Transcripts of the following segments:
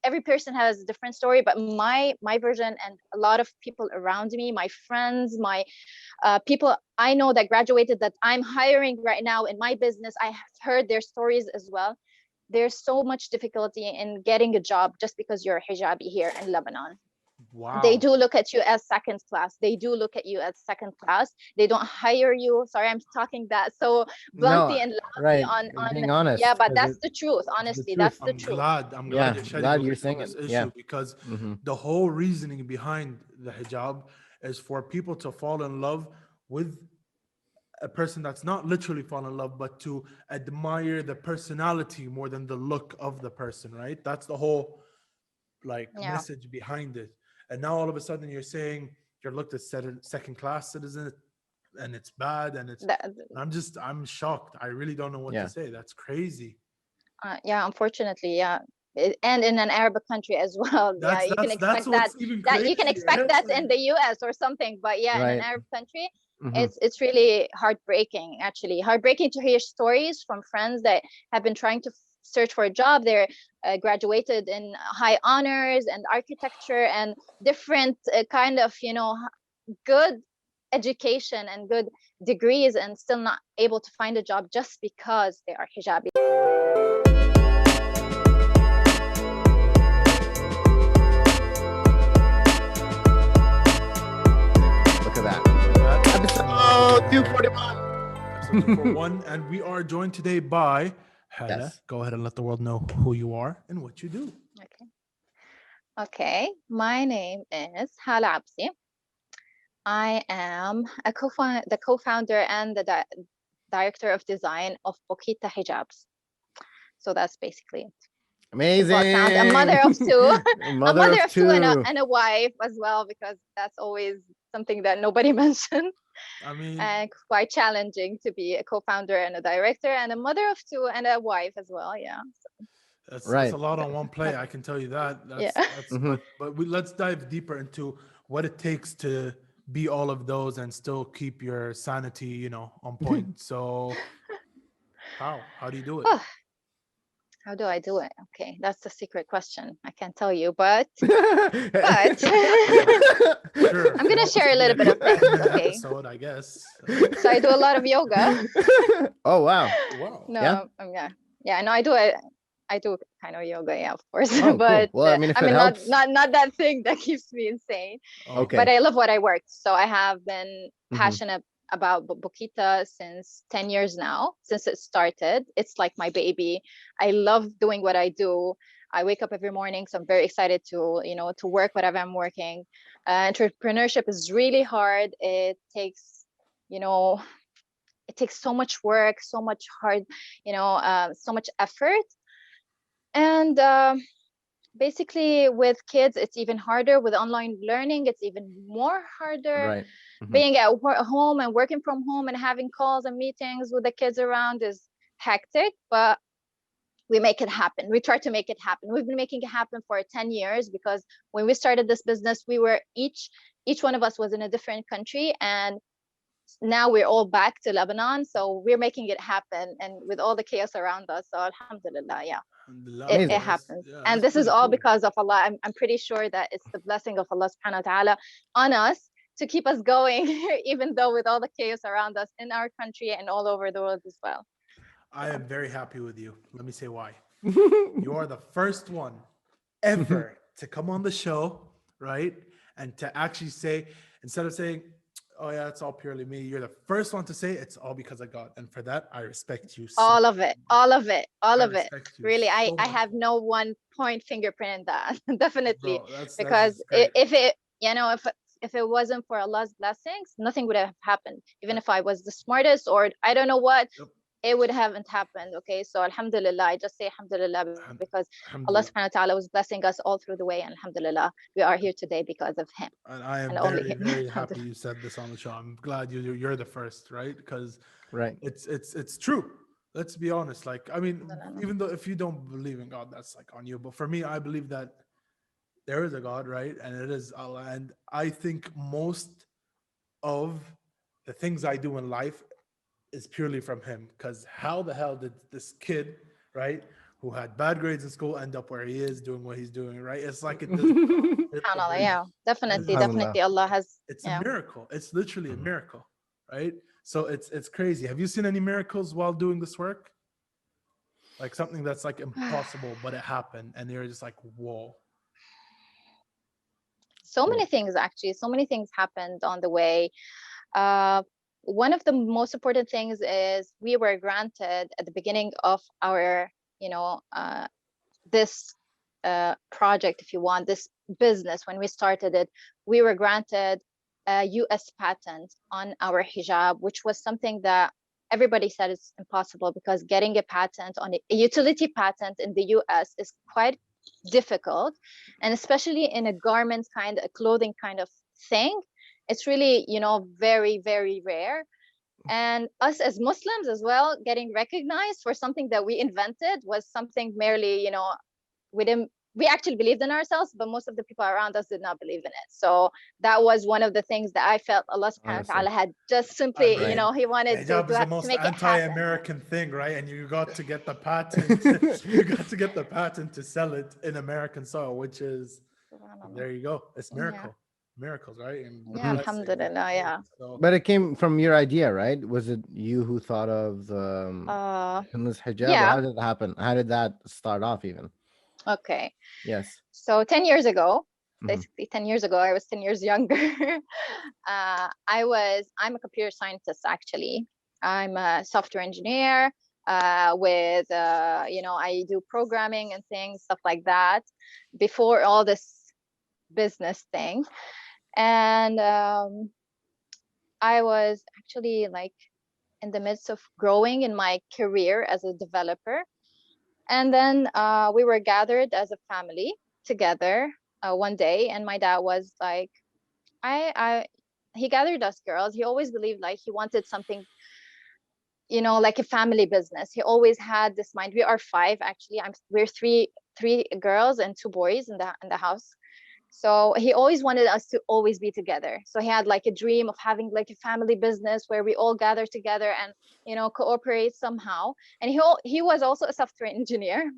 every person has a different story, but my version, and a lot of people around me, my friends, my people I know that graduated, that I'm hiring right now in my business, I have heard their stories as well. There's so much difficulty in getting a job just because you're a hijabi here in Lebanon. They Wow. do look at you as second class. They do look at you as second class. They don't hire you. Sorry, I'm talking that so No, bluntly and loudly right. on Being yeah, honest, but because that's the truth. it's the Honestly, truth. that's the truth. I'm glad Yeah, you're I'm shedding glad you're light on saying it. this Yeah. issue, because Hmm. the whole reasoning behind the hijab is for people to fall in love with a person that's not literally fall in love, but to admire the personality more than the look of the person, right? That's the whole like Yeah. message behind it. And now all of a sudden you're saying you're looked at second class citizen, and it's bad, and it's That, I'm shocked. I really don't know what to Yeah. say. That's crazy. yeah, unfortunately, yeah. And in an Arabic country as well. Yeah, you can That's expect that what's even that you can crazier. expect It's that like, in the US or something, but yeah, in an Right. Arab country, Hmm. it's really heartbreaking, actually. Heartbreaking to hear stories from friends that have been trying to search for a job. They're graduated in high honors and architecture and different kind of, good education and good degrees, and still not able to find a job just because they are hijabi. Look at that. that Episode 241. episode 241, and we are joined today by Hala. Yes. Go ahead and let the world know who you are and what you do. Okay. Okay. My name is Hala Absi. I am the co-founder and the director of design of Bokita Hijabs. So that's basically it. Amazing. Simple as sound. A mother of two, A a mother mother of of two, and two. a wife as well, because that's always something that nobody mentioned. I mean, And quite challenging to be a co-founder and a director and a mother of two and a wife as well. Yeah. that's Right. a lot on one play. I can tell you that. Yeah. That's Hmm. but let's dive deeper into what it takes to be all of those and still keep your sanity, on point. So how do you do it? Oh, how do I do it? Okay, that's the secret question. I can't tell you, but Sure, I'm it gonna has share to a be a little bit of things. 10-minute Okay, episode, I guess. so I do a lot of yoga. Oh wow. Wow. Yeah. No, yeah, no, I do it. I do kind of yoga, yeah, of course, Oh, cool. but Well, I mean, if I it mean, not helps. not not that thing that keeps me insane. Oh, But Okay. I love what I work, so I have been Hmm. passionate about Bokita since 10 years now, since it started. It's like my baby. I love doing what I do. I wake up every morning, so I'm very excited to work whatever I'm working. Entrepreneurship is really hard. You know, it takes so much work, so much hard, so much effort. And basically, with kids, it's even harder. With online learning, it's even more harder. Right. Hmm. Being at home and working from home and having calls and meetings with the kids around is hectic, but we make it happen. We try to make it happen. We've been making it happen for 10 years, because when we started this business, we were each one of us was in a different country, and now we're all back to Lebanon. So we're making it happen, and with all the chaos around us. So alhamdulillah, yeah, alhamdulillah. it Amazing. happens. Yeah, And that's this is pretty all cool. because of Allah. I'm pretty sure that it's the blessing of Allah subhanahu wa ta'ala on us to keep us going, even though with all the chaos around us in our country and all over the world as well. I So am very happy with you. Let me say why. You are the first one ever to come on the show, right? And to actually say, instead of saying, oh, yeah, it's all purely me, you're the first one to say it's all because of God. And for that, I respect you so all of it, all of it, all I of it. respect you Really, I so I much, have no one point fingerprint in that. Definitely, bro. That's because just great. if it, if it wasn't for Allah's blessings, nothing would have happened. Even if I was the smartest, or I don't know what, Yep. it would haven't happened. Okay, so alhamdulillah, I just say alhamdulillah, because Allah subhanahu Alhamdulillah. wa ta'ala was blessing us all through the way, and alhamdulillah, we are here today because of him, And I and am only very, him. very happy Alhamdulillah. you said this on the show. I'm glad you're the first, right? Because Right. it's true. Let's be honest. Like, I mean, No, no, no. even though if you don't believe in God, that's like on you. But for me, I believe that there is a God, right? And it is Allah. And I think most of the things I do in life is purely from Him. Because how the hell did this kid, right, who had bad grades in school end up where he is doing what he's doing, right? It's like it doesn't SubhanAllah, yeah, definitely, it's, Subhanallah. definitely Allah has, it's a yeah. miracle. It's literally a Mhm. miracle, right? So it's crazy. Have you seen any miracles while doing this work? Like something that's like impossible, but it happened, and you're just like, whoa. So many things, actually, so many things happened on the way. Uh, one of the most important things is we were granted at the beginning of our, this project, if you want, this business, when we started it, we were granted a US patent on our hijab, which was something that everybody said is impossible, because getting a patent on a utility patent in the US is quite difficult, and especially in a garment kind, a clothing kind of thing, it's really, very, very rare. And us as Muslims as well, getting recognized for something that we invented was something merely, we actually believed in ourselves, but most of the people around us did not believe in it. So that was one of the things that I felt Allah subhanahu wa Honestly. ta'ala had just I simply, Right. mean, he wanted to, hijab is the to most make it happen. anti-American thing, right? And you got to get the patent. You got to get the patent to sell it in American soil, which is, Subhanallah. there you go. It's Yeah. miracles, right? And Yeah, Mhm. blessings and alhamdulillah, growth. yeah. So But it came from your idea, right? Was it you who thought of the Uh, endless hijab, or yeah, how did it happen? How did that start off, even? okay. Yes. So 10 years ago, Mhm. basically 10 years ago, I was 10 years younger. I'm a computer scientist, actually. I'm a software engineer with, I do programming and things, stuff like that, before all this business thing. And I was actually like in the midst of growing in my career as a developer. And then we were gathered as a family together one day, and my dad was like, I he gathered us girls. He always believed like he wanted something, like a family business. He always had this mind. We are five, actually. We're three girls and two boys in the house. So he always wanted us to always be together. So he had like a dream of having like a family business where we all gather together and, cooperate somehow. And he was also a software engineer.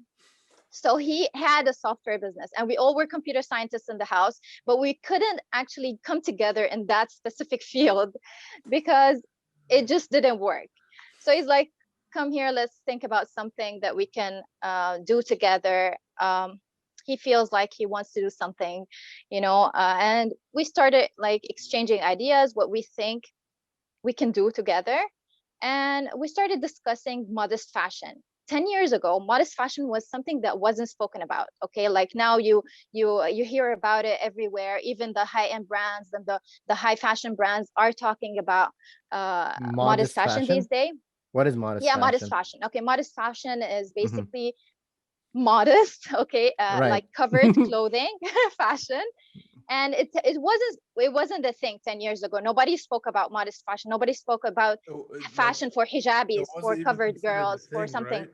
So he had a software business, and we all were computer scientists in the house, but we couldn't actually come together in that specific field because it just didn't work. So he's like, come here, let's think about something that we can do together. He feels like he wants to do something, and we started like exchanging ideas, what we think we can do together. And we started discussing modest fashion. 10 years ago, modest fashion was something that wasn't spoken about. Okay, like now you hear about it everywhere. Even the high-end brands and the high fashion brands are talking about modest Modest fashion fashion. these days. What is modest Yeah, modest fashion? fashion. Okay, modest fashion is Mhm. basically modest, okay, Right. like covered clothing fashion. And it wasn't a thing 10 years ago. Nobody spoke about modest fashion. Nobody spoke about like fashion for it hijabis, for wasn't even covered considered a girls, for thing, something. right?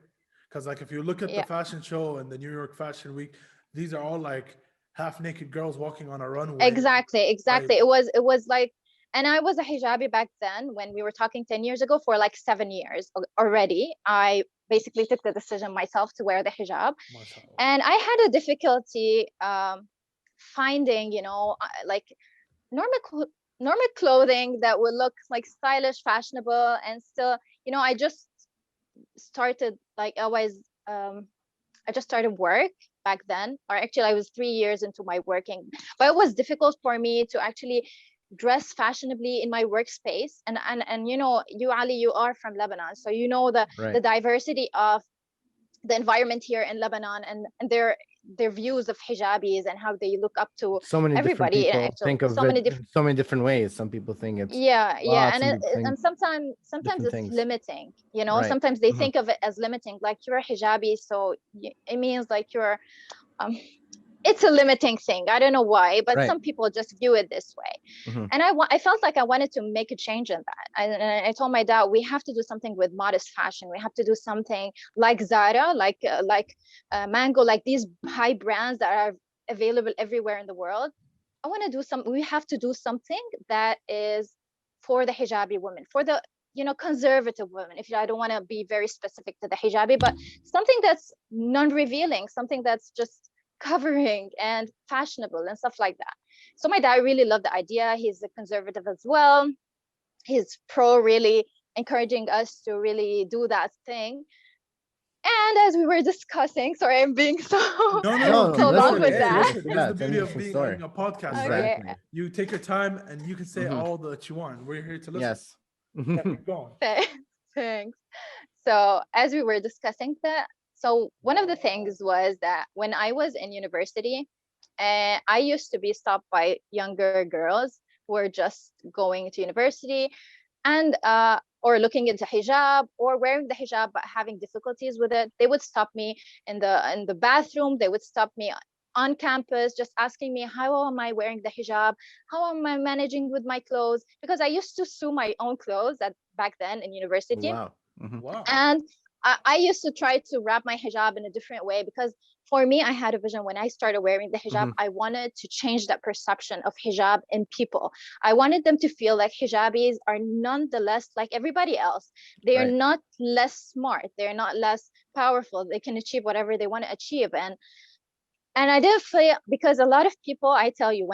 Because like if you look at the Yeah, fashion show and the New York Fashion Week, these are all like half naked girls walking on a runway. exactly. Like It was like, and I was a hijabi back then when we were talking 10 years ago for like 7 years already. I basically took the decision myself to wear the hijab, mashallah. and I had a difficulty finding, like normal normal clothing that would look like stylish, fashionable, and still, I just started like I just started work back then, or actually I was 3 years into my working, but it was difficult for me to actually dress fashionably in my workspace. And you, Ali, you are from Lebanon, so you know the Right. diversity of the environment here in Lebanon, and their views of hijabis and how they look up to So many different everybody, and people actually think of so it many different. in so many different ways. Some people think it's Yeah, lot. and Some people think and sometimes different it's things. limiting. Right. Sometimes they Mhm. think of it as limiting, like you're a hijabi, so it means like you're um it's a limiting thing. I don't know why, but Right. some people just view it this way. Mhm. And I felt like I wanted to make a change in that. And I told my dad, we have to do something with modest fashion. We have to do something like Zara, like Mango, like these high brands that are available everywhere in the world. I want to do some. We have to do something that is for the hijabi women, for the conservative women, if I don't want to be very specific to the hijabi, but something that's non-revealing, something that's just covering and fashionable and stuff like that. So my dad really loved the idea. He's a conservative as well. He's pro really encouraging us to really do that thing. And as we were discussing, sorry, I'm being so No, no, no. No, Keep so long listen, going. with Hey, that. listen. This is yeah, the it's an beauty of interesting being on story. a podcast, right? Okay, Exactly. You take your time and you can say Mhm. all that you want. We're here to listen. Yes. Yeah, keep going. thanks. So as we were discussing that, so one of the things was that when I was in university, I used to be stopped by younger girls who were just going to university and or looking into hijab or wearing the hijab but having difficulties with it. They would stop me in the bathroom. They would stop me on campus just asking me, how am I wearing the hijab, how am I managing with my clothes, because I used to sew my own clothes at back then in university. Wow. Mhm. Wow. And I used to try to wrap my hijab in a different way, because for me, I had a vision when I started wearing the hijab. Mhm. I wanted to change that perception of hijab in people. I wanted them to feel like hijabis are nonetheless like everybody else. They are Right. not less smart. They're not less powerful. They can achieve whatever they want to achieve. And I did feel, because a lot of people, I tell you,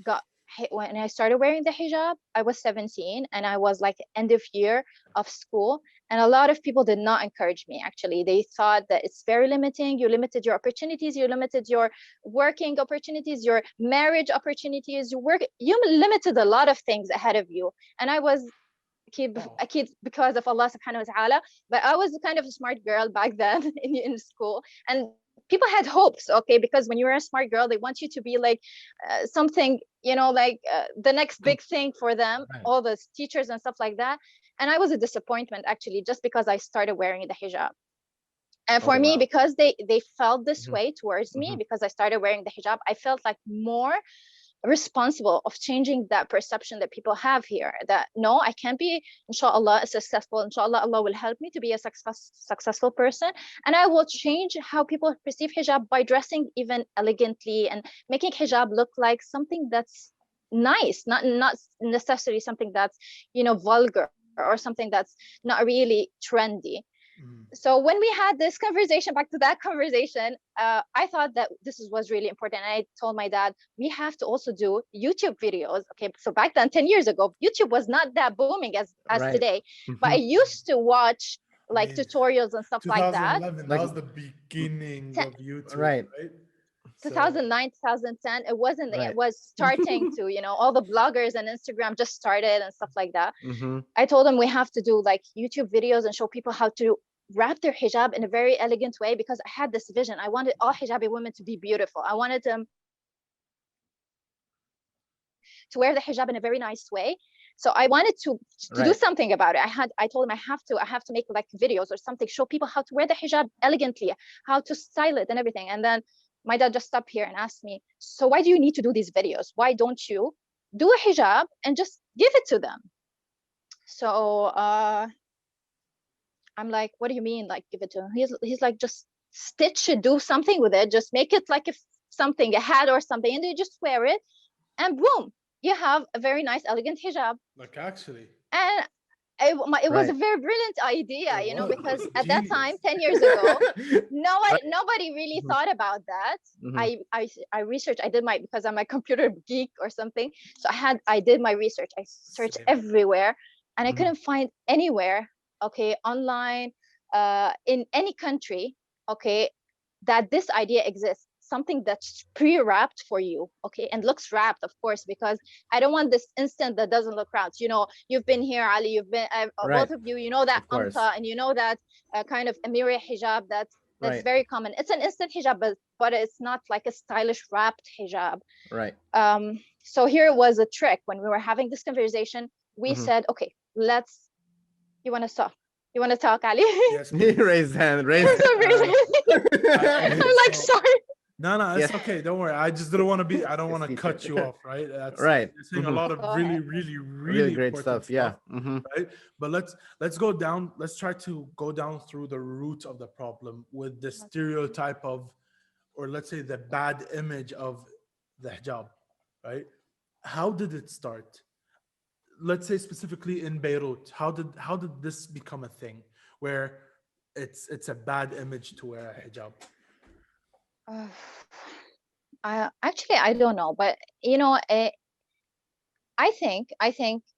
got when I started wearing the hijab, I was 17 and I was like end of year of school. And a lot of people did not encourage me. Actually, they thought that it's very limiting. You limited your opportunities. You limited your working opportunities, your marriage opportunities. You limited a lot of things ahead of you. And I was Wow. a kid because of Allah subhanahu wa ta'ala, but I was kind of a smart girl back then in school. And people had hopes, okay, because when you're a smart girl, they want you to be like something, like the next big thing for them, Right. all the teachers and stuff like that. And I was a disappointment actually, just because I started wearing the hijab. And Oh for me, wow. because they felt this Mhm. way towards me, Mhm. because I started wearing the hijab, I felt like more responsible of changing that perception that people have here, that no, I can be inshallah successful, inshallah Allah will help me to be a successful person, and I will change how people perceive hijab by dressing even elegantly and making hijab look like something that's nice, not necessarily something that's vulgar, or something that's not really trendy. Mm. So when we had this conversation, back to that conversation, I thought that was really important. And I told my dad, we have to also do YouTube videos. Okay, so back then, 10 years ago, YouTube was not that booming as Right. today, but I Mhm. used to watch I like mean, tutorials and stuff like that. 2011, that Like was the beginning of YouTube, right. right? So, 2009, 2010, it wasn't, it Right. was starting to, all the bloggers and Instagram just started and stuff like that. Mhm. I told them we have to do like YouTube videos and show people how to wrap their hijab in a very elegant way, because I had this vision. I wanted all hijabi women to be beautiful. I wanted them to wear the hijab in a very nice way. So I wanted to do Right. something about it. I told him I have to make like videos or something, show people how to wear the hijab elegantly, how to style it and everything. And then my dad just stopped here and asked me, so why do you need to do these videos? Why don't you do a hijab and just give it to them? So I'm like, what do you mean, like give it to him? He's like, just stitch it, do something with it, just make it like something, a hat or something, and you just wear it, and boom, you have a very nice, elegant hijab. like, actually, And it was a Right. very brilliant idea, it was because at that time, genius. 10 years ago, Right. nobody really Mhm. thought about that. Mhm. I researched, I did my, because I'm a computer geek or something. So I did my research. I searched Same. everywhere and I Mhm. couldn't find anywhere, okay, online, in any country, okay, that this idea exists. Something that's pre-wrapped for you, okay, and looks wrapped, of course, because I don't want this instant that doesn't look wrapped. You've been here, Ali. You've been Right. both of you. You know that Of course. amta, and you know that kind of amiri hijab. That's Right. very common. It's an instant hijab, but it's not like a stylish wrapped hijab. Right. So here was a trick. When we were having this conversation, we Mhm. said, okay, let's. You want to talk? You want to talk, Ali? Yes, He please. raised hand. Raised For Yeah. some reason, Okay. I'm like, So, sorry. no, no, Yeah. it's okay. Don't worry. I just didn't want to be. I don't His want to cut you teacher. off, right? That's Right. you're saying a Mhm. lot Oh, of go really, ahead. really, Really really great important stuff. Yeah. stuff, Mhm. right? But let's go down. Let's try to go down through the root of the problem with the stereotype of, or let's say the bad image of the hijab, right? How did it start? let's say specifically in Beirut, how did this become a thing where it's a bad image to wear a hijab? Uh, I don't know, but I think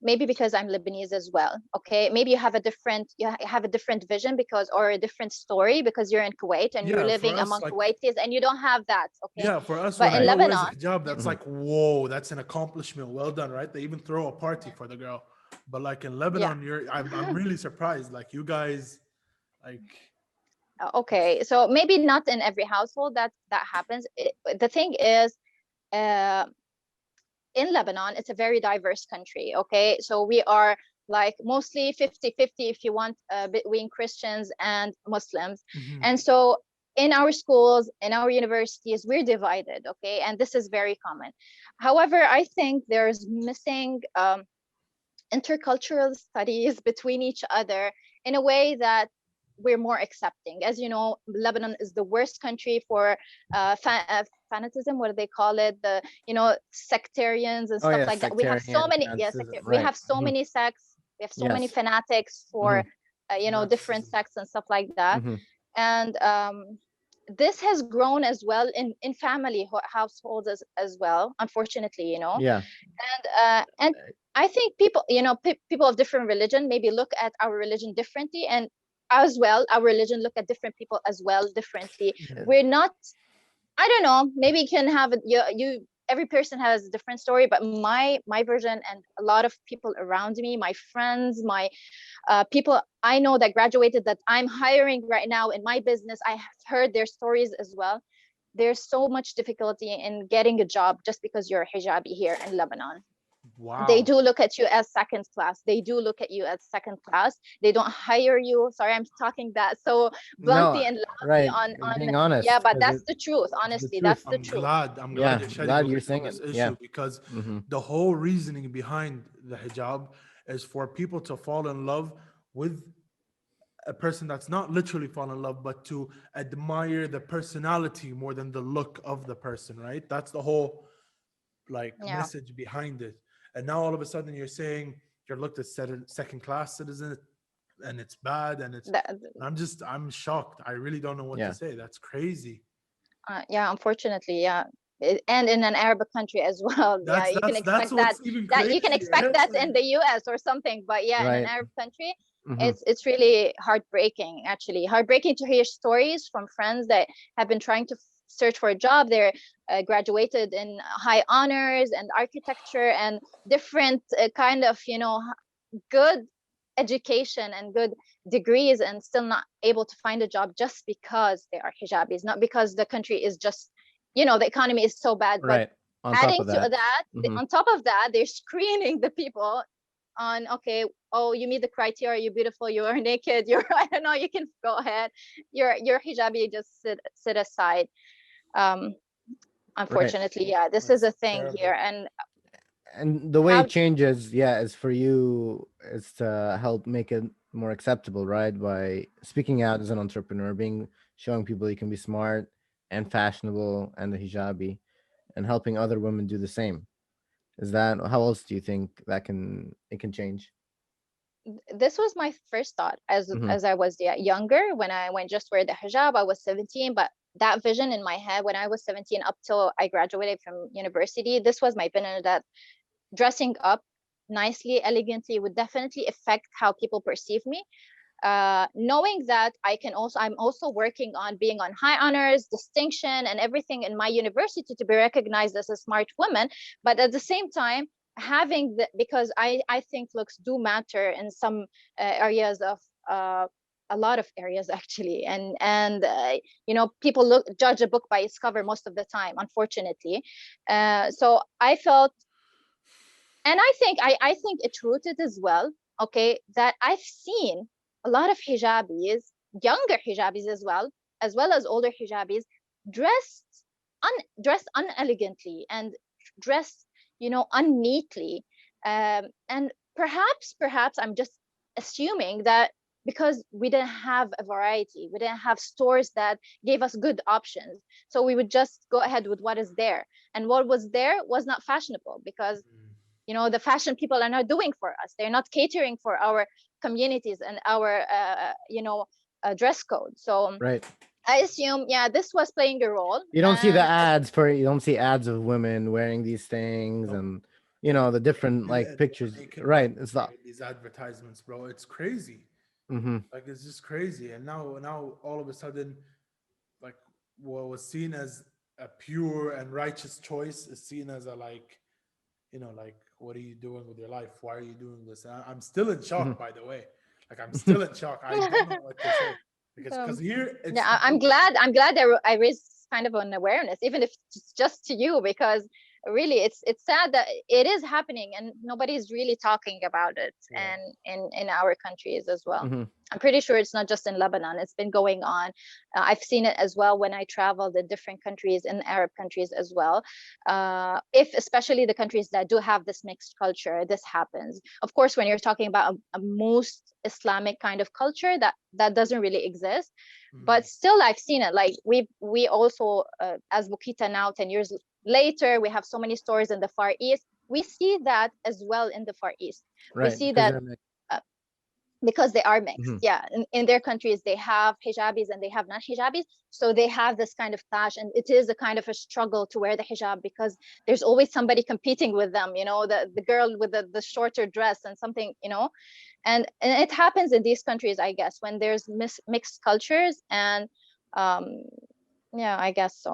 maybe because I'm Lebanese as well. Okay, maybe you have a different vision because, or a different story because you're in Kuwait and you're Yeah, for living us, among like, Kuwaitis and you don't have that. Okay, yeah, for us, but when a in girl wears a Lebanon, hijab, that's Mhm. like, whoa, that's an accomplishment. Well done, right? They even throw a party yeah, for the girl. But like in yeah. Lebanon, I'm really surprised. Like you guys, like, Okay, so maybe not in every household that happens. The thing is, uh, in Lebanon, it's a very diverse country. Okay, so we are like mostly 50-50, if you want, between Christians and Muslims. mhm. And so in our schools, in our universities, we're divided. Okay, and this is very common. However, I think there's missing intercultural studies between each other in a way that we're more accepting. As you know, Lebanon is the worst country for fanatism. What do they call it? The sectarians and Oh stuff yeah, like that. We have so sectarian many, yes, fanaticism, we right? have so Mhm. many sects. We have so many Yes. fanatics Hmm. for different Fanaticism. sects and stuff like that. Hmm. And this has grown as well in family households as well, unfortunately, Yeah. and I think people, people of different religion maybe look at our religion differently, and as well our religion look at different people as well differently. Mhm. We're not, I don't know, maybe you can have you every person has a different story, but my version, and a lot of people around me, my friends, my people I know that graduated, that I'm hiring right now in my business, I have heard their stories as well. There's so much difficulty in getting a job just because you're a hijabi here in Lebanon. They Wow. do look at you as second class. They do look at you as second class. They don't hire you. Sorry, I'm talking that so bluntly No, and loudly right. on Being yeah, honest, but because that's the truth. it's the Honestly, truth. that's the truth. I'm glad Yeah, you're shedding glad you're light on saying it. this Yeah. issue because Hmm. the whole reasoning behind the hijab is for people to fall in love with a person that's not literally fall in love, but to admire the personality more than the look of the person, right? That's the whole like Yeah. message behind it. And now all of a sudden you're saying you're looked at second class citizen and it's bad and it's That, I'm shocked. I really don't know what to Yeah. say. That's crazy. yeah, unfortunately, yeah. And in an Arabic country as well. Yeah, That's you can that's that's expect that, what's even you can crazier. expect It's that in like, the US or something, but yeah, in an Right. Arab country, Hmm. it's really heartbreaking, actually. Heartbreaking to hear stories from friends that have been trying to search for a job. They're graduated in high honors and architecture and different kind of, good education and good degrees, and still not able to find a job just because they are hijabis, not because the country is just, the economy is so bad. But Right. On top adding of to that. that, Hmm. on top of that, they're screening the people on, okay, oh, you meet the criteria, you're beautiful, you are naked, you're I don't know, you can go ahead, you're hijabi, just sit aside. um Right. Unfortunately, yeah, this is that's a thing here. terrible. And And the way it how changes, yeah, is for you is to help make it more acceptable, right? By speaking out as an entrepreneur, being showing people you can be smart and fashionable and a hijabi, and helping other women do the same. Is that how else do you think that can change? this was my first thought as Hmm. as I was, yeah, younger, when I went just wear the hijab. I was 17, but that vision in my head when I was 17 up till I graduated from university, this was my opinion, that dressing up nicely, elegantly would definitely affect how people perceive me. Knowing that I'm also working on being on high honors, distinction, and everything in my university to be recognized as a smart woman. But at the same time, having because I think looks do matter in some areas of a lot of areas actually. And people judge a book by its cover most of the time, unfortunately. So I felt, and I think it's rooted as well, okay, that I've seen a lot of hijabis, younger hijabis as well as older hijabis, dressed dressed unelegantly and dressed, unneatly. And perhaps I'm just assuming that because we didn't have a variety, we didn't have stores that gave us good options, so we would just go ahead with what is there, and what was there was not fashionable because Mm. the fashion people are not doing for us. They're not catering for our communities and our dress code. So Right. I assume, yeah, this was playing a role. You don't see the And ads you don't see ads of women wearing these things, Nope. and the different like And pictures. naked Right. women It's not. in these advertisements, bro. It's crazy. Mm-hmm. Like it's just crazy. And now all of a sudden, like what was seen as a pure and righteous choice is seen as a like what are you doing with your life? Why are you doing this? And I'm still in shock, by the way. Like I'm still in shock. I don't know what to say because so, here it's yeah, I'm complete. glad. I'm glad I raised kind of an awareness, even if it's just to you, because really it's sad that it is happening and nobody's really talking about it, Yeah. and in our countries as well. Mm-hmm. I'm pretty sure it's not just in Lebanon. It's been going on. I've seen it as well when I traveled in different countries, in Arab countries as well. If especially the countries that do have this mixed culture, this happens. Of course, when you're talking about a most Islamic kind of culture, that doesn't really exist. But Mhm. still, I've seen it. Like we also, as Bokita now, 10 years later, we have so many stores in the Far East. We see that as well in the Far East. We Right. see Because that they're like, because they are mixed. mm-hmm. Yeah, in their countries they have hijabis and they have non-hijabis, so they have this kind of clash, and it is a kind of a struggle to wear the hijab because there's always somebody competing with them, the girl with the shorter dress and something, and it happens in these countries, I guess, when there's mixed cultures. And um yeah, I guess so,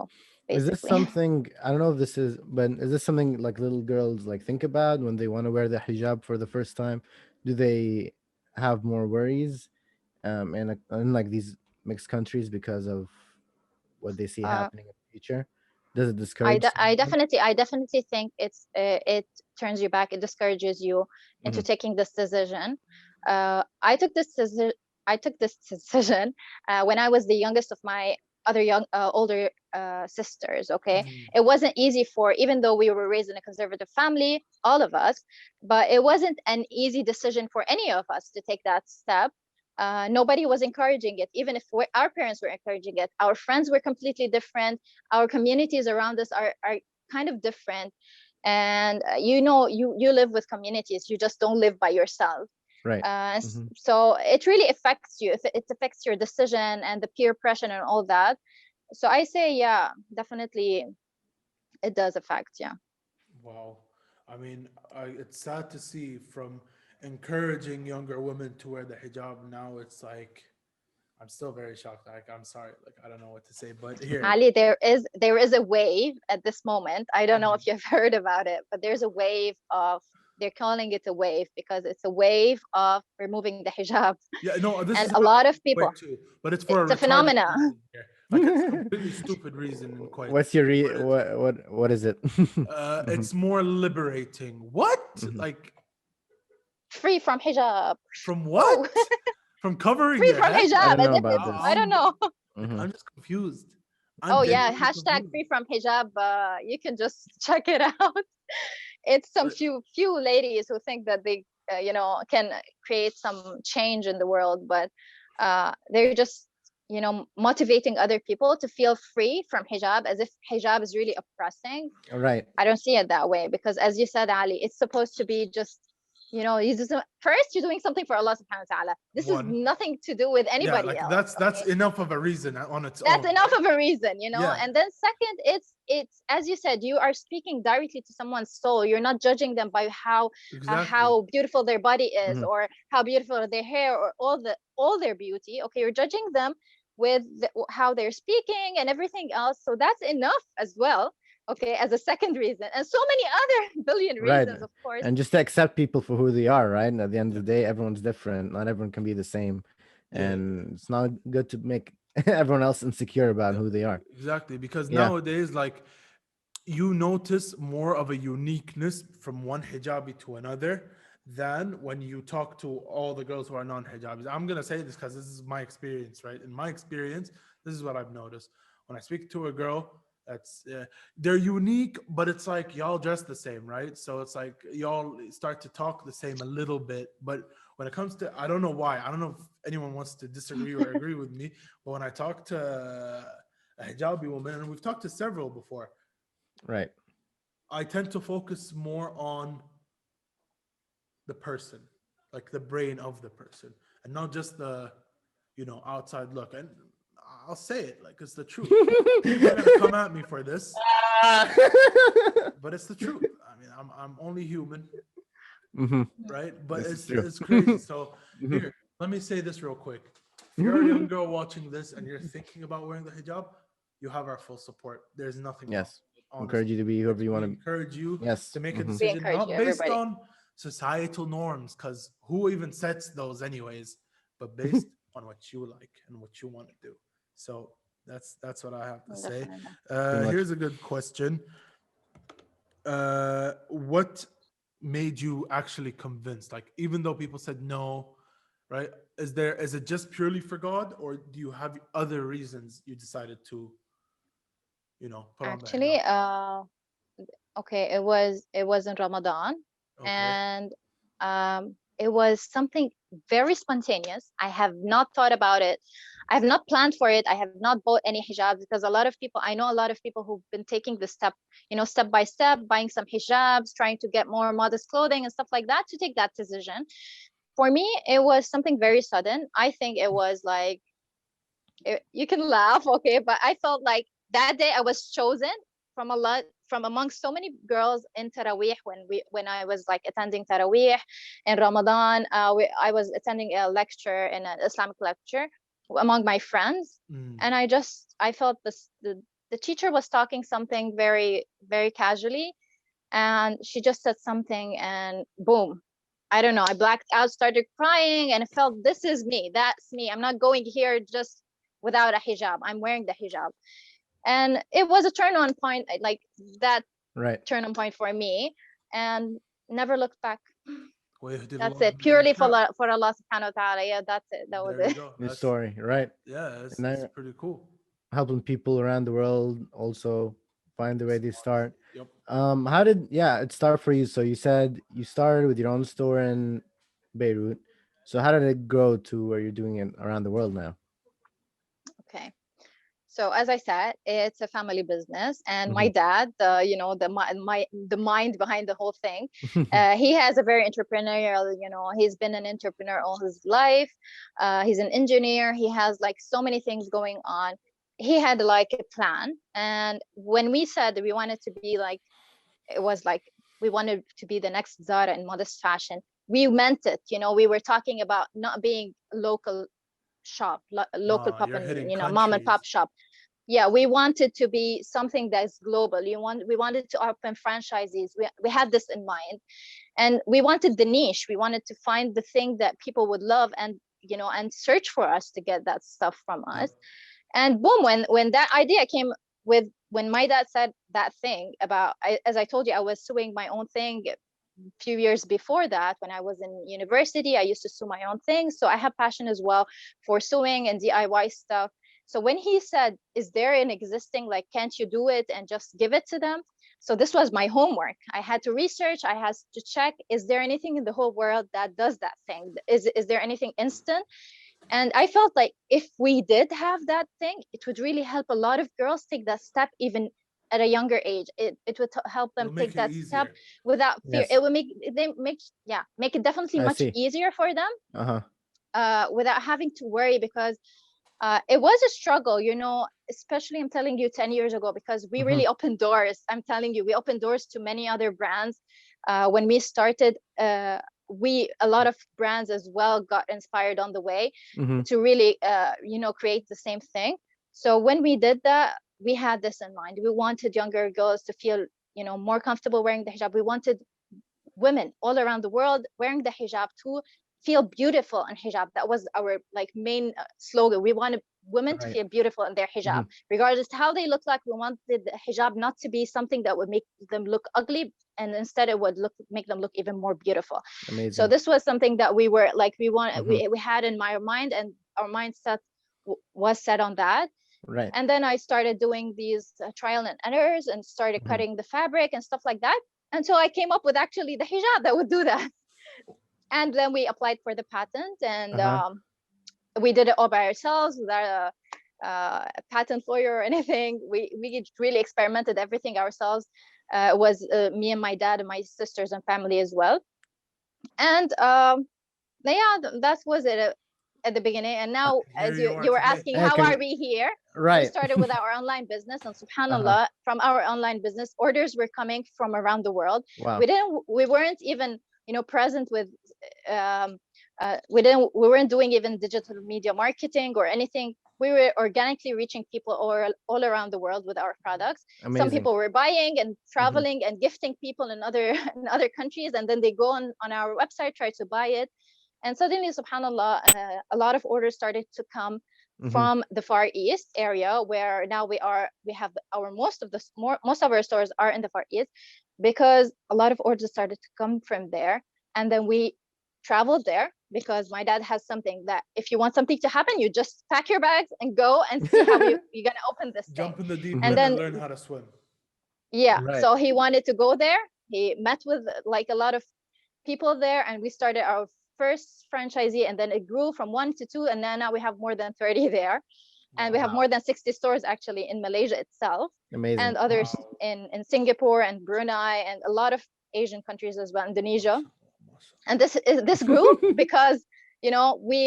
Is this basically. something, I don't know if this is, but is this something like little girls like think about when they want to wear the hijab for the first time? Do they have more worries in like these mixed countries because of what they see uh happening in the future? Does it I, discourage de- some of them? I definitely think it turns you back. It discourages you into Hmm. taking this decision. I took this decision. I took this decision when I was the youngest of my other older sisters. Okay, Mhm. it wasn't easy for, even though we were raised in a conservative family, all of us, but it wasn't an easy decision for any of us to take that step. Nobody was encouraging it, even if our parents were encouraging it. Our friends were completely different. Our communities around us are kind of different. And you live with communities, you just don't live by yourself. Right. Hmm. So it really affects you. It affects your decision and the peer pressure and all that. So I say, yeah, definitely it does affect. Yeah. Wow. I mean, it's sad to see from encouraging younger women to wear the hijab. Now it's like, I'm still very shocked. Like, I'm sorry. Like, I don't know what to say. But here, Ali, there is a wave at this moment. I don't know Mhm. if you've heard about it, but there's a wave of, they're calling it a wave because it's a wave of removing the hijab. Yeah, no, this And is a happening lot of in people, Kuwait too, but it's for it's a a retarded phenomena. reason here. Like, it's a completely stupid reason in Kuwait. What's your But it's what is it? Hmm. it's more liberating. What? Hmm. Like, Free from hijab. from Oh, what? From covering free your from head? I hijab, don't as know if about it's, I this. don't I'm know. like, Hmm. I'm just confused. I'm Oh yeah, genuinely hashtag confused. free from hijab. You can just check it out. It's some But few ladies who think that they can create some change in the world, but they're just motivating other people to feel free from hijab, as if hijab is really oppressing. Right. I don't see it that way, because as you said, Ali, it's supposed to be just, first you're doing something for Allah subhanahu wa ta'ala. This is one, nothing to do with yeah, anybody like else. that's Okay. enough of a reason on its That's own, enough right? of a reason, Yeah, and then second, it's as you said, you are speaking directly to someone's soul. You're not judging them by exactly. how beautiful their body is, Hmm. or how beautiful their hair, or all their beauty. Okay, you're judging them with how they're speaking and everything else. So that's enough as well. Okay, as a second reason, and so many other billion Right. reasons, of course. And just to accept people for who they are, right? And at the end of Yeah, the day, everyone's different. Not everyone can be the same. yeah, And it's not good to make everyone else insecure about yeah, who they are. exactly. Because Yeah. nowadays, like, you notice more of a uniqueness from one hijabi to another than when you talk to all the girls who are non-hijabis. I'm gonna say this because this is my experience, right? In my experience, this is what I've noticed. When I speak to a girl, that's they're unique, but it's like y'all dress the same, right? So it's like y'all start to talk the same a little bit. But when it comes to, I don't know why. I don't know if anyone wants to disagree or agree with me. But when I talk to a hijabi woman, and we've talked to several before, Right. I tend to focus more on the person, like the brain of the person, and not just the, outside look. And I'll say it like it's the truth. People are gonna come at me for this, but it's the truth. I mean, I'm only human, right? But This is it's true. it's crazy. So here, let me say this real quick. If you're a young girl watching this and you're thinking about wearing the hijab, you have our full support. There's nothing wrong. Yes. Honestly, Encourage you to be whoever you we want to. encourage you Yes. to make a We decision encourage you, not based everybody. on societal norms, because who even sets those anyways, but based on what you like and what you want to do. So that's what I have to say. Definitely. Too much. Here's a good question. What made you actually convinced? Like, even though people said no, right? Is it just purely for God, or do you have other reasons you decided to, put on the Actually, hijab? okay, it was in Ramadan, Okay. and it was something very spontaneous. I have not thought about it. I have not planned for it. I have not bought any hijabs, because a lot of people, I know a lot of people who've been taking the step, step by step, buying some hijabs, trying to get more modest clothing and stuff like that to take that decision. For me, it was something very sudden. I think it was like, you can laugh, okay, but I felt like that day I was chosen from amongst so many girls in Taraweeh, when I was like attending Taraweeh in Ramadan. I was attending a lecture, in an Islamic lecture, among my friends, Mm. and I felt the teacher was talking something very, very casually, and she just said something, and boom, I don't know, I blacked out, started crying, and I felt, this is me, that's me. I'm not going here just without a hijab. I'm wearing the hijab. And it was a turn on point, like that Right. turn on point for me, and never looked back. ويهدي That's الله it. من Purely يشاء. for Allah subhanahu wa ta'ala. Yeah, that's it. That was There you it. go. New story. Right. Yeah, it's, And it's I pretty cool. helping people around the world also find the way they start. Yep. How did it start for you? So you said you started with your own store in Beirut. So how did it grow to where you're doing it around the world now? Okay. So as I said, it's a family business, and my Mhm. dad, the mind behind the whole thing, he has a very entrepreneurial. He's been an entrepreneur all his life. He's an engineer. He has like so many things going on. He had like a plan, and when we said that we wanted to be like, it was like we wanted to be the next Zara in modest fashion. We meant it. We were talking about not being local shop, local No, pop, you're and hitting mom and pop countries. shop. Yeah, we wanted to be something that's global. We wanted to open franchises. We had this in mind, and we wanted the niche. We wanted to find the thing that people would love, and search for us to get that stuff from Yep. us. And boom, when that idea came, when my dad said that thing about, as I told you, I was sewing my own thing a few years before that. When I was in university, I used to sew my own things, so I have passion as well for sewing and DIY stuff. So when he said, is there an existing, like, can't you do it and just give it to them? So this was my homework. I had to research, I had to check, is there anything in the whole world that does that thing? Is there anything instant? And I felt like if we did have that thing, it would really help a lot of girls take that step even at a younger age. It would help them It'll make take it that step easier. without fear. Yes, It would make it definitely I much see. easier for them, Uh-huh. without having to worry, because it was a struggle, especially, I'm telling you, 10 years ago, because we Hmm. really opened doors. I'm telling you, we opened doors to many other brands. When we started, a lot of brands as well got inspired on the way Hmm. to really, create the same thing. So when we did that, we had this in mind. We wanted younger girls to feel, more comfortable wearing the hijab. We wanted women all around the world wearing the hijab to feel beautiful in hijab. That was our like main slogan. We wanted women to Right. feel beautiful in their Hmm. hijab, regardless how they look like. We wanted the hijab not to be something that would make them look ugly, and instead it would make them look even more beautiful. So Amazing. this was something that we were like, Hmm. we had in my mind, and our mindset was set on that. Right. And then I started doing these trial and errors, and started Hmm. cutting the fabric and stuff like that, until I came up with actually the hijab that would do that. And then we applied for the patent, and Uh-huh. we did it all by ourselves without a patent lawyer or anything. We really experimented everything ourselves. It was me and my dad and my sisters and family as well. And yeah, that was it at the beginning. And now, And here as you are you were today. asking, Yeah, how are we here? We right. started with our online business, and Uh-huh. subhanallah, from our online business, orders were coming from around the world. Wow. We weren't even, present with, um, we weren't doing even digital media marketing or anything. We were organically reaching people all around the world with our products. Some Amazing. people were buying and Hmm. traveling and gifting people in other in other countries, and then they go on our website, try to buy it. And suddenly, subhanallah, a lot of orders started to come Hmm. from the Far East area, where now we have our most of our stores are in the Far East, because a lot of orders started to come from there. And then we traveled there, because my dad has something that if you want something to happen, you just pack your bags and go and see how you're gonna open this thing. Jump in the deep And Hmm. end and then, learn how to swim. yeah, Right. so he wanted to go there. He met with like a lot of people there, and we started our first franchisee, and then it grew from one to two, and then now we have more than 30 there. And we have Wow. more Wow. than 60 stores actually in Malaysia itself, and Amazing. others Wow. in Singapore and Brunei, and a lot of Asian countries as well, Indonesia. MashaAllah, MashaAllah. And this grew because, we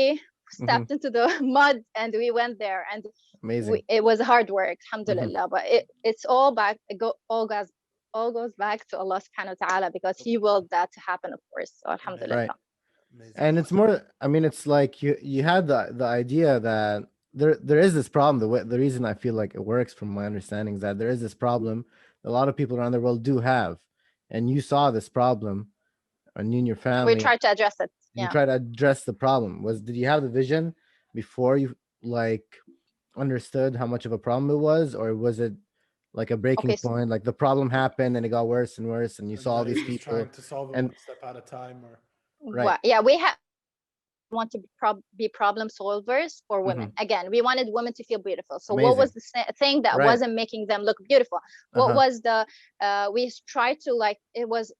Hmm. stepped into the mud and we went there, and Amazing. it was hard work, Hmm. alhamdulillah. But it's all back, all goes back to Allah subhanahu wa ta'ala, because He willed that to happen, of course. So Amazing. Right. alhamdulillah. Amazing. And it's more, I mean, it's like you had the idea that there is this problem. The reason I feel like it works, from my understanding, is that there is this problem a lot of people around the world do have, and you saw this problem, and you and your We family, tried to address it. and you Yeah. try to address the problem. Did you have the vision before you, like, understood how much of a problem it was, or was it like a breaking Okay. point, like the problem happened and it got worse and worse, and you And saw all then these you're just trying people, to solve it and one step at a time, or right. Yeah, we have want to be problem solvers for women. Hmm. Again, we wanted women to feel beautiful. So what was Amazing. the thing that Right. wasn't making them look beautiful? What Uh-huh. was the we tried to, like, it was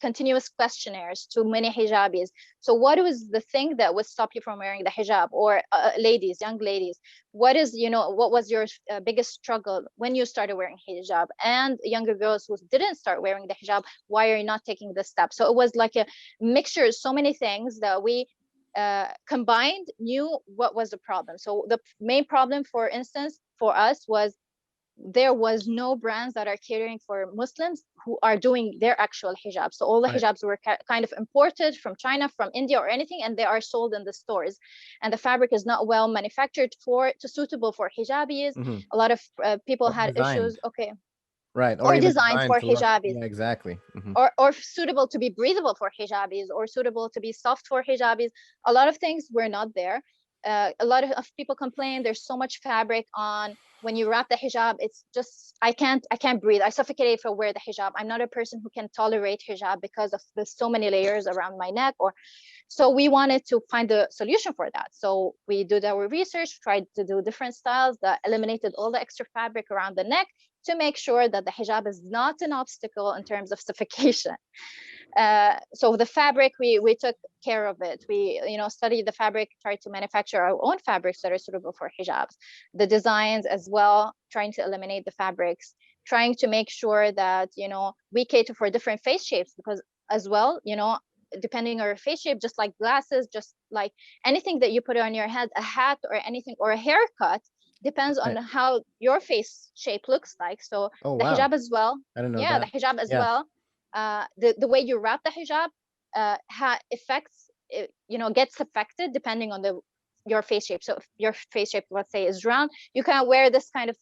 continuous questionnaires to many hijabis. So what was the thing that would stop you from wearing the hijab? Or ladies, young ladies, what was your biggest struggle when you started wearing hijab? And younger girls who didn't start wearing the hijab, why are you not taking this step? So it was like a mixture, so many things that we combined, knew what was the problem. So the main problem, for instance, for us was there was no brands that are catering for Muslims who are doing their actual hijab. So all the Right. hijabs were kind of imported from China, from India, or anything, and they are sold in the stores. And the fabric is not well manufactured to suitable for hijabis. Hmm. A lot of people Or had issues. designed. Okay, Right. Or or even designed designed for to look. hijabis, Yeah, exactly. Hmm. or suitable to be breathable for hijabis, or suitable to be soft for hijabis. A lot of things were not there. A lot of people complain there's so much fabric on when you wrap the hijab. It's just I can't breathe. I suffocate if I wear the hijab. I'm not a person who can tolerate hijab because of the so many layers around my neck. Or so we wanted to find a solution for that. So we did our research, tried to do different styles that eliminated all the extra fabric around the neck, to make sure that the hijab is not an obstacle in terms of suffocation. So the fabric, we took care of it. We studied the fabric, tried to manufacture our own fabrics that are suitable for hijabs. The designs as well, trying to eliminate the fabrics, trying to make sure that we cater for different face shapes, because as well, depending on your face shape, just like glasses, just like anything that you put on your head, a hat or anything, or a haircut, depends on Right. how your face shape looks like. So Oh the wow. hijab as well, I didn't know yeah, the that. hijab as Yeah. well, the way you wrap the hijab affects gets affected depending on the your face shape. So if your face shape, let's say, is round, you can't wear this kind of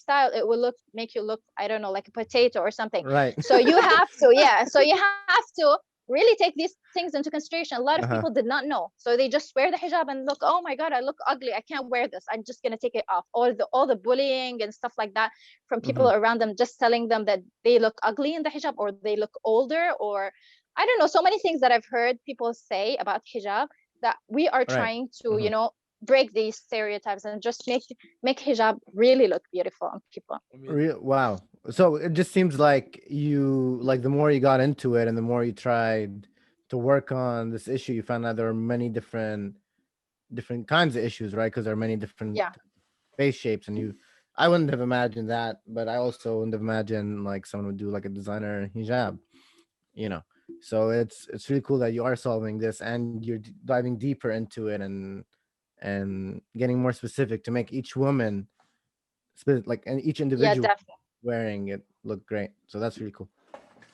style. It will make you look, I don't know, like a potato or something. Right. So you have to, yeah, so you have to really take these things into consideration. A lot of Uh-huh. people did not know, so they just wear the hijab and look, oh my god, I look ugly, I can't wear this, I'm just going to take it off. All the bullying and stuff like that from Hmm. people around them, just telling them that they look ugly in the hijab, or they look older, or I don't know, so many things that I've heard people say about hijab, that we are Right. trying to Hmm. break these stereotypes and just make hijab really look beautiful on people. amazing. Wow. So it just seems like you, like, the more you got into it and the more you tried to work on this issue, you found out there are many different kinds of issues, right? Because there are many different Yeah. face shapes, and I wouldn't have imagined that, but I also wouldn't have imagined like someone would do like a designer hijab, you know. So it's really cool that you are solving this and you're diving deeper into it and getting more specific to make each woman like and each Yeah, individual definitely. wearing it look great. So that's really cool.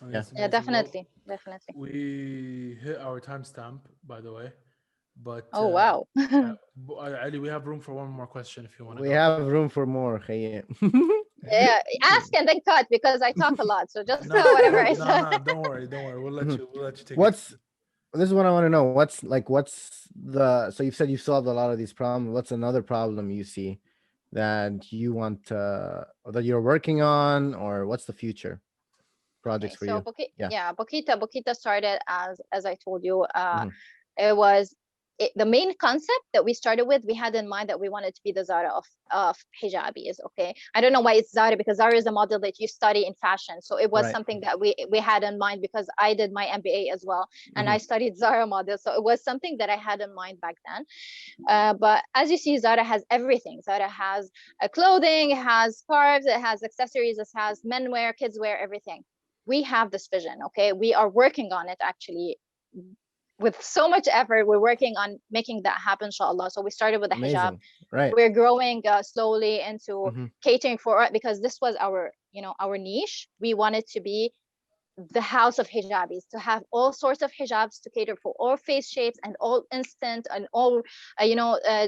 Oh, Yeah. that's Yeah, amazing. Well, definitely. Definitely. we hit our timestamp, by the way. But Oh, wow. Ali, we have room for one more question if you want to We go. have room for more, Khayyam. Yeah, ask and then cut because I talk a lot. So just whatever No, I no, said. no. Don't worry, don't worry. Mhm. We'll let you take it. What's This is what I want to know. What's the so you've said you've solved a lot of these problems. What's another problem you see that you want that you're working on, or what's the future projects Okay, for so you? Yeah. Bokita started as I told you. Hmm. It was the main concept that we started with. We had in mind that we wanted to be the Zara of hijabis. Okay, I don't know why it's Zara, because Zara is a model that you study in fashion. So it was Right. something that we had in mind because I did my MBA as well, and Hmm. I studied Zara model. So it was something that I had in mind back then. But as you see, Zara has everything. Zara has clothing, it has scarves, it has accessories, it has men wear, kids wear, everything. We have this vision. Okay, we are working on it actually with so much effort. We're working on making that happen, inshallah. So we started with the hijab. Amazing. Right. We're growing slowly into Hmm. catering for it because this was our, our niche. We wanted to be the house of hijabis, to have all sorts of hijabs to cater for all face shapes and all instant and all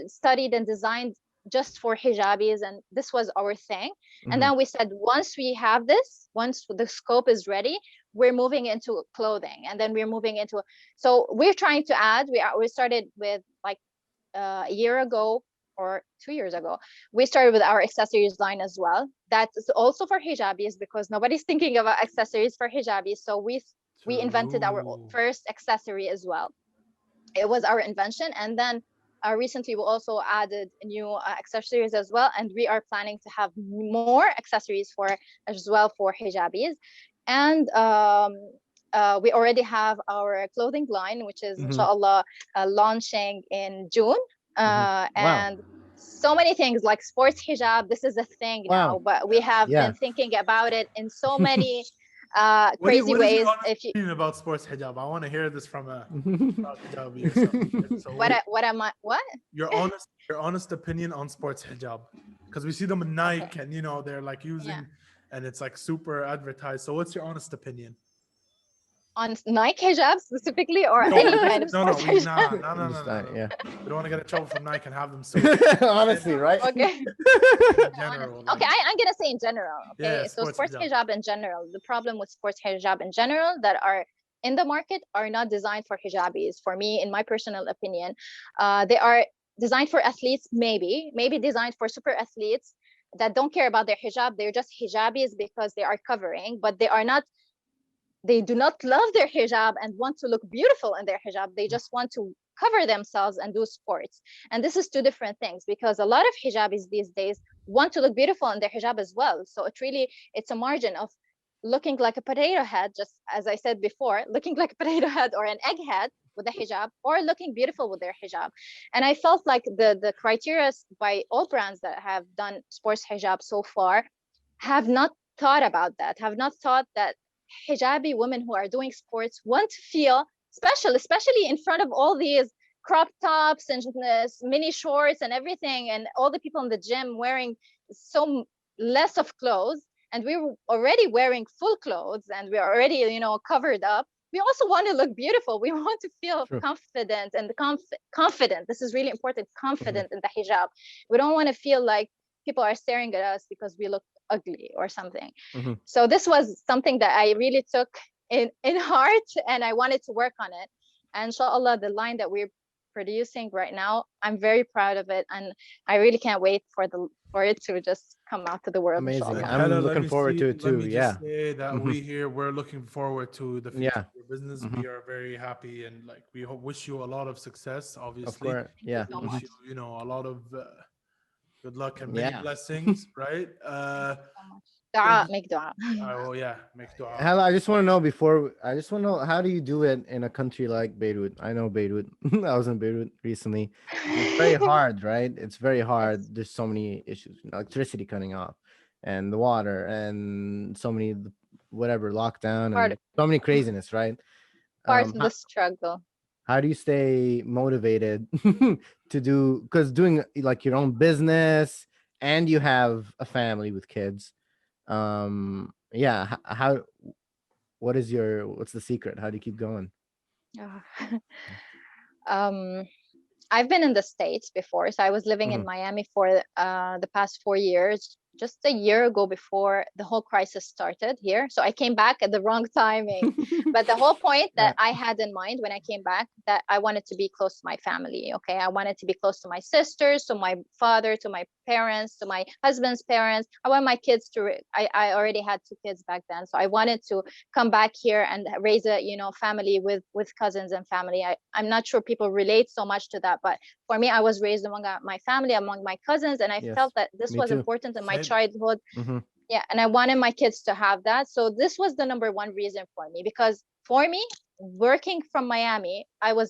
studied and designed just for hijabis, and this was our thing. And Hmm. then we said, once we have this, once the scope is ready, we're moving into clothing, and then we're moving into, so we're trying to add, we started with like a year ago or 2 years ago, we started with our accessories line as well. That's also for hijabis because nobody's thinking about accessories for hijabis. So we invented our True. first accessory as well. It was our invention, and then recently we also added new accessories as well, and we are planning to have more accessories for as well for hijabis. And we already have our clothing line, which is Hmm. inshallah launching in June. Hmm. Wow. And so many things like sports hijab. This is a thing now, Wow. but we have Yeah. been thinking about it in so many crazy What is your ways. honest If you opinion about sports hijab? I want to hear this from a proud hijabi yourself. So what am I what your honest opinion on sports hijab, because we see them in okay. Nike and they're like Yeah. using, and it's like super advertised. So what's your honest opinion? On Nike hijab specifically, or No, any this kind of no no sports we hijab? nah no no no Just no no. yeah. We don't want to get in trouble from Nike and have them sue us. And, Honestly, right? Okay. in No, general, honestly. like Okay, I'm gonna say in general. yeah, Okay. So sports sports hijab. hijab in general, the problem with sports hijab in general that are in the market are not designed for hijabis. For me, in my personal opinion, they are designed for athletes, maybe designed for super athletes that don't care about their hijab. They're just hijabis because they are covering, but they do not love their hijab and want to look beautiful in their hijab. They just want to cover themselves and do sports. And this is two different things because a lot of hijabis these days want to look beautiful in their hijab as well. So it's a margin of looking like a potato head, just as I said before, looking like a potato head or an egg head with a hijab, or looking beautiful with their hijab. And I felt like the criteria by all brands that have done sports hijab so far have not thought about that, have not thought that hijabi women who are doing sports want to feel special, especially in front of all these crop tops and mini shorts and everything, and all the people in the gym wearing so less of clothes. And we were already wearing full clothes and we're already, covered up. We also want to look beautiful. We want to feel True. confident and confident. This is really important, Hmm. confident in the hijab. We don't want to feel like people are staring at us because we look ugly or something. Hmm. So this was something that I really took in heart, and I wanted to work on it. And inshallah, the line that we're producing right now, I'm very proud of it, and I really can't wait for it to just come out to the world, Amazing. And inshallah. Hella, I'm looking forward to it let too. me just Yeah. say that Hmm. we're looking forward to the future Yeah. of your business. Hmm. We are very happy and like we wish you a lot of success. Of Obviously, course. Thank you Yeah. so we Hmm. wish much. you a lot of good luck and many Yeah. blessings. Right? Thank you so much. Thank Dua, you. make dua. Oh yeah, make dua. Hala, I just want to know before I just want to know how do you do it in a country like Beirut? I know Beirut. I was in Beirut recently. It's very hard, right? It's very Yes. hard. There's so many issues, electricity cutting off, and the water, and so many whatever lockdown, Part and so many craziness, right? Part of the struggle. how do you stay motivated to do, because doing like your own business and you have a family with kids, yeah, how, what's the secret? How do you keep going? Ah. um I've been in the States before. So I was living in Mhm. Miami for the past 4 years, just a year ago before the whole crisis started here. So I came back at the wrong timing. But the whole point that Right. I had in mind when I came back, that I wanted to be close to my family. Okay. I wanted to be close to my sisters, to my father, to my parents, to my husband's parents. I want my kids to, I already had 2 kids back then. So I wanted to come back here and raise a family with cousins and family. I'm not sure people relate so much to that, but for me, I was raised among my family, among my cousins, and I Yes, felt that this me was too. important in my Same. childhood. Hmm. Yeah, and I wanted my kids to have that. So this was the number one reason for me, because for me, working from Miami, I was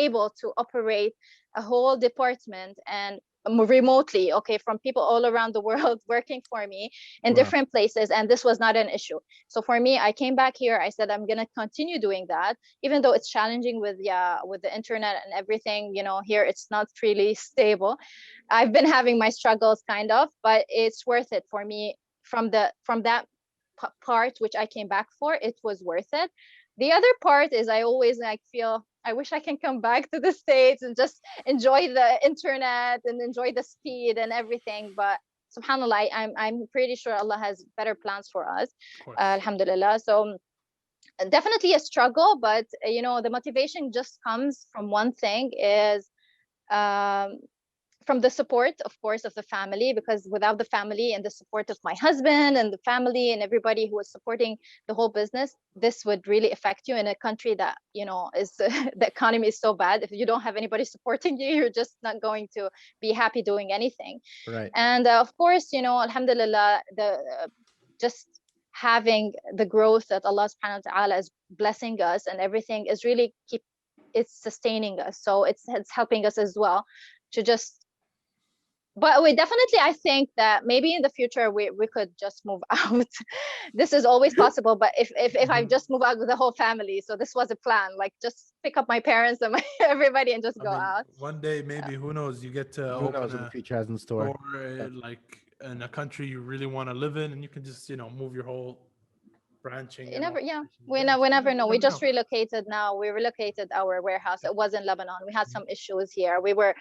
able to operate a whole department and remotely, okay, from people all around the world working for me in Wow. different places, and this was not an issue. So for me, I came back here, I said I'm going to continue doing that, even though it's challenging with, yeah, with the internet and everything, here it's not really stable. I've been having my struggles kind of, but it's worth it for me. From that part which I came back for, it was worth it. The other part is I always like feel I wish I can come back to the States and just enjoy the internet and enjoy the speed and everything. But subhanallah, I'm pretty sure Allah has better plans for us. Of course. Alhamdulillah. So definitely a struggle, but the motivation just comes from one thing, is um, from the support, of course, of the family, because without the family and the support of my husband and the family and everybody who was supporting the whole business, this would really affect you in a country that is the economy is so bad. If you don't have anybody supporting you, you're just not going to be happy doing anything. Right. And of course, alhamdulillah, the just having the growth that Allah subhanahu wa ta'ala is blessing us, and everything is really it's sustaining us, so it's helping us as well to just. But we definitely, I think that maybe in the future we could just move out. This is always possible, but if I Mhm. just move out with the whole family, so this was a plan, like just pick up my parents and everybody and just I go mean, out. one day maybe, who knows, you get to Who open knows what the a future has in store? store like in a country you really want to live in, and you can just move your whole branching You and never, yeah, operations we there. know, we So never know. you We never just know. relocated now. We relocated our warehouse. Yeah. It was in Lebanon. We had Mhm. some issues here. We were,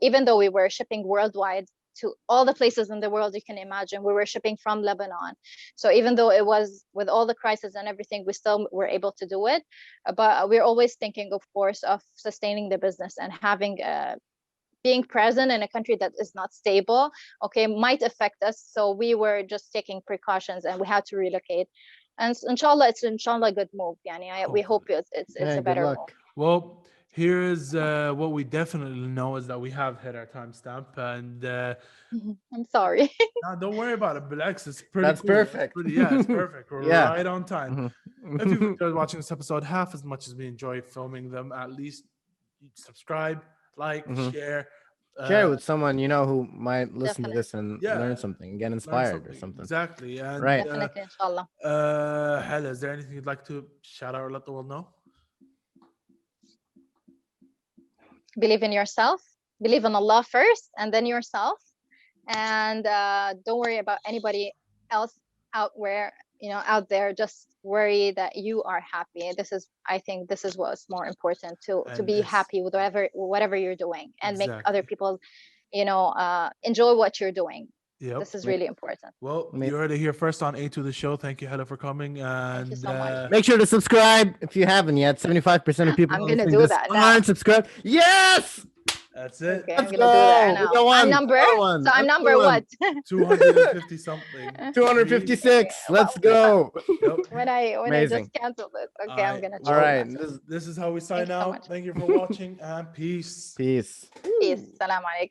even though we were shipping worldwide to all the places in the world you can imagine, we were shipping from Lebanon. So even though it was with all the crisis and everything, we still were able to do it. But we're always thinking, of course, of sustaining the business and having being present in a country that is not stable, okay, might affect us. So we were just taking precautions and we had to relocate. And inshallah, it's inshallah a good move. Yani, we hope Hopefully. it's Yeah, a good better move. luck. Well, here is what we definitely know is that we have hit our timestamp, and I'm sorry. nah, don't worry about it. Bilax, it's pretty That's cool. It's perfect. pretty, yeah, it's perfect. We're Yeah. right on time. If you've Mhm. enjoyed watching this episode half as much as we enjoy filming them, at least subscribe, like, Mhm. share. Share Uh, it with someone you know who might listen to this Definitely. and yeah, learn something, get learn inspired or something something. exactly. And Right. Definitely, inshallah. Hella, is there anything you'd like to shout out or let the world know? Believe in yourself. Believe in Allah first, and then yourself. And don't worry about anybody else out there. Just worry that you are happy. I think this is what's more important, to And be it's happy with whatever you're doing, and make other exactly. people enjoy what you're doing. This Yep. is Ma- really important. Well, you Amazing. heard it here first on A to the show. Thank you, Hella, for coming. Thank you And so much. Make sure to subscribe if you haven't yet. 75% of people I'm gonna listening do to this that now. aren't subscribed. Yes! that's it. Okay, I'm Let's gonna do that go. We now. got I'm one. number. Another one. So I'm Another number one. what? 250 something. See? 256. Let's Well, go. Yep. when I just Amazing. canceled it. All Okay, I'm right. gonna All check Well, right. that. This is this is how we Thank sign you so much. out. Thank you for watching, and peace. peace. Peace. Woo. Salam alaikum.